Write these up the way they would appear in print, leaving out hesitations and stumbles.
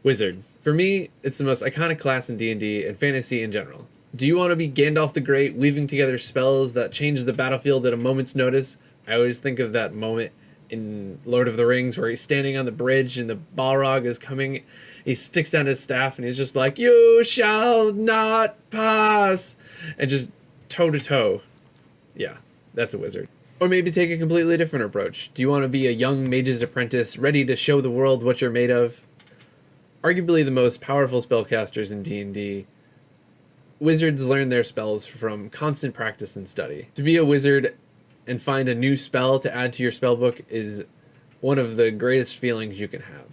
Wizard. For me, it's the most iconic class in D&D and fantasy in general. Do you want to be Gandalf the Great, weaving together spells that change the battlefield at a moment's notice? I always think of that moment in Lord of the Rings where he's standing on the bridge and the Balrog is coming. He sticks down his staff and he's just like, "You shall not pass!" And just toe to toe. Yeah, that's a wizard. Or maybe take a completely different approach. Do you want to be a young mage's apprentice, ready to show the world what you're made of? Arguably the most powerful spellcasters in D&D, wizards learn their spells from constant practice and study. To be a wizard and find a new spell to add to your spellbook is one of the greatest feelings you can have.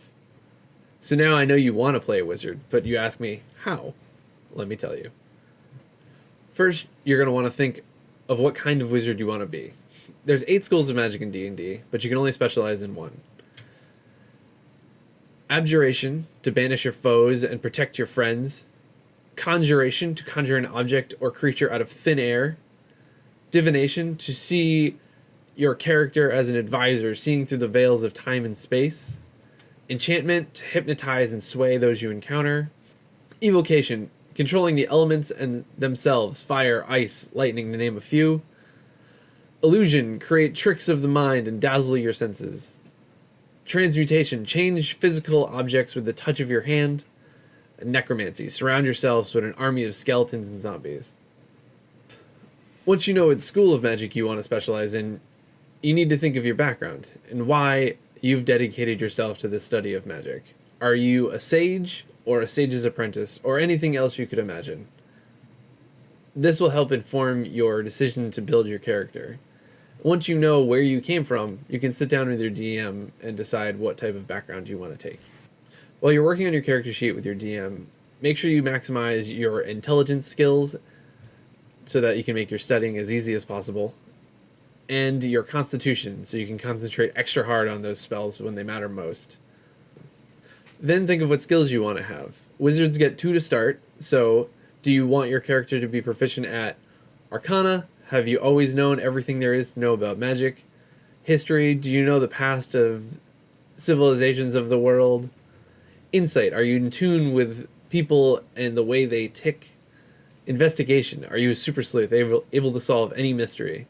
So now I know you want to play a wizard, but you ask me, how? Let me tell you. First, you're going to want to think of what kind of wizard you want to be. There's 8 schools of magic in D&D, but you can only specialize in one. Abjuration, to banish your foes and protect your friends. Conjuration, to conjure an object or creature out of thin air. Divination, to see your character as an advisor, seeing through the veils of time and space. Enchantment, to hypnotize and sway those you encounter. Evocation, controlling the elements and themselves, fire, ice, lightning, to name a few. Illusion, create tricks of the mind and dazzle your senses. Transmutation, change physical objects with the touch of your hand. And necromancy, surround yourselves with an army of skeletons and zombies. Once you know what school of magic you want to specialize in, you need to think of your background and why you've dedicated yourself to the study of magic. Are you a sage or a sage's apprentice or anything else you could imagine? This will help inform your decision to build your character. Once you know where you came from, you can sit down with your DM and decide what type of background you want to take. While you're working on your character sheet with your DM, make sure you maximize your intelligence skills so that you can make your studying as easy as possible, and your constitution so you can concentrate extra hard on those spells when they matter most. Then think of what skills you want to have. Wizards get 2 to start, so do you want your character to be proficient at Arcana? Have you always known everything there is to know about magic? History, do you know the past of civilizations of the world? Insight, are you in tune with people and the way they tick? Investigation, are you a super sleuth, able to solve any mystery?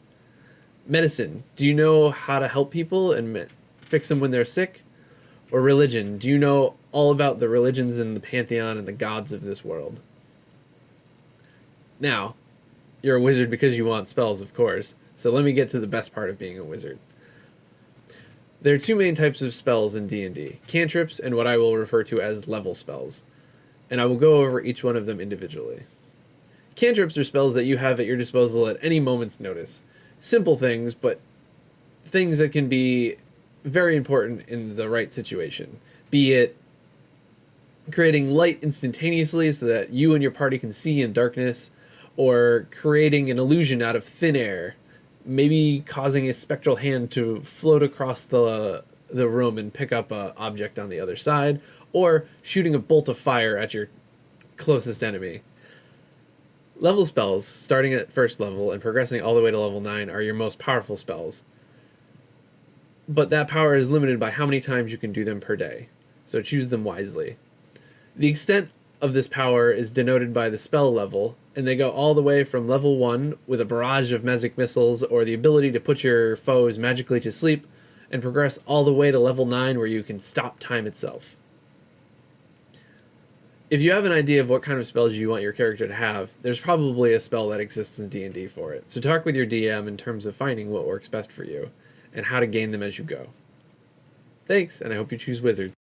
Medicine, do you know how to help people and fix them when they're sick? Or religion, do you know all about the religions and the pantheon and the gods of this world? Now, you're a wizard because you want spells, of course, so let me get to the best part of being a wizard. There are 2 main types of spells in D&D, cantrips and what I will refer to as level spells, and I will go over each one of them individually. Cantrips are spells that you have at your disposal at any moment's notice. Simple things, but things that can be very important in the right situation. Be it creating light instantaneously so that you and your party can see in darkness, or creating an illusion out of thin air, maybe causing a spectral hand to float across the room and pick up an object on the other side, or shooting a bolt of fire at your closest enemy. Level spells, starting at first level and progressing all the way to level 9, are your most powerful spells. But that power is limited by how many times you can do them per day, so choose them wisely. The extent of this power is denoted by the spell level, and they go all the way from level 1 with a barrage of magic missiles or the ability to put your foes magically to sleep, and progress all the way to level 9 where you can stop time itself. If you have an idea of what kind of spells you want your character to have, there's probably a spell that exists in D&D for it, so talk with your DM in terms of finding what works best for you, and how to gain them as you go. Thanks, and I hope you choose Wizard.